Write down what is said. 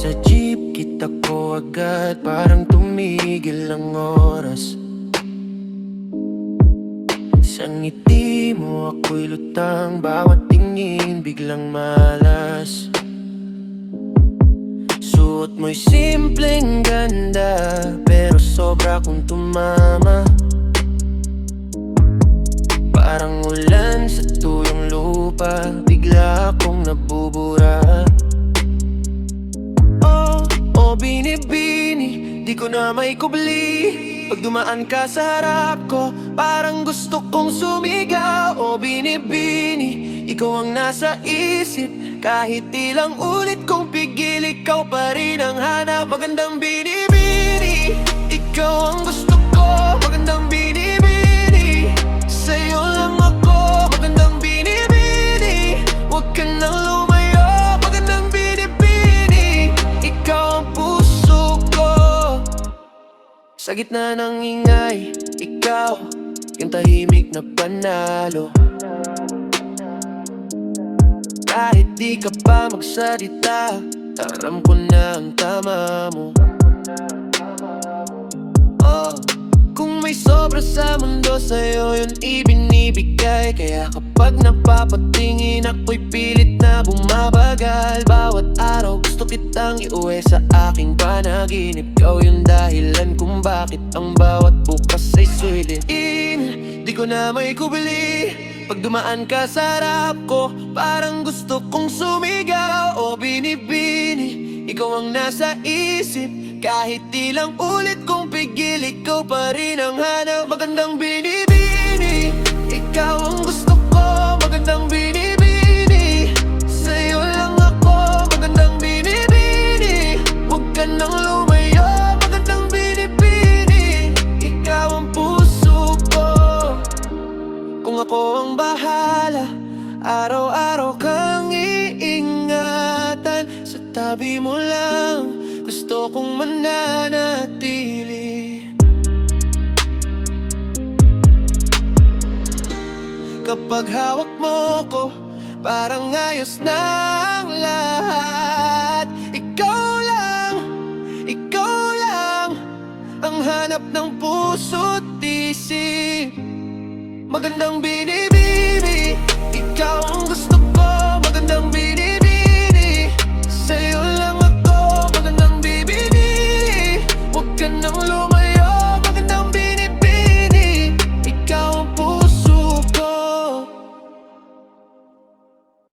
Sa jeep kita ko agad, parang tumigil ang oras. Sa ngiti mo ako'y lutang, bawat tingin biglang malas. Suot mo'y simpleng ganda, pero sobra kong tumama. Parang ulan sa tuyong lupa, bigla akong nabubura. Oh binibini, di ko na may kubli. Pag dumaan ka sa harap ko, parang gusto kong sumigaw. Oh binibini, ikaw ang nasa isip. Kahit ilang ulit kong pigil, ikaw pa rin ang hanap. Magandang binibini, ikaw ang gusto ko. Magandang binibini, sa'yo lang ako. Magandang binibini, huwag ka nang lumayo. Magandang binibini, ikaw ang puso ko. Sa gitna ng ingay, ikaw yung tahimik na panalo. Kahit di ka pa magsalita, alam ko na ang tama mo. Oh, kung may sobra sa mundo, sa'yo yun ibinibigay. Kaya kapag napapatingin, ako'y pilit na bumabagal. Bawat araw gusto kitang iuwi sa aking panaginip. Ikaw yung dahilan kung bakit ang bawat bukas ay sulit. Di ko na may kubli. Pag dumaan ka sa harap ko, parang gusto kong sumigaw. Oh binibini, ikaw ang nasa isip. Kahit ilang ulit kong pigil, ikaw pa rin ang hanap. Magandang binibini, ikaw ang gusto ko. Magandang binibini, sa'yo lang ako. Magandang binibini, huwag ka nang lumayo. Magandang binibini, ikaw ang puso ko. Kung ako ang bahala, araw-araw kang iingatan. Sa tabi mo lang gusto kong mananatili. Kapag hawak mo ko, parang ayos na ang lahat. Ikaw lang ang hanap ng puso't isip. Magandang binibini, ikaw ang gusto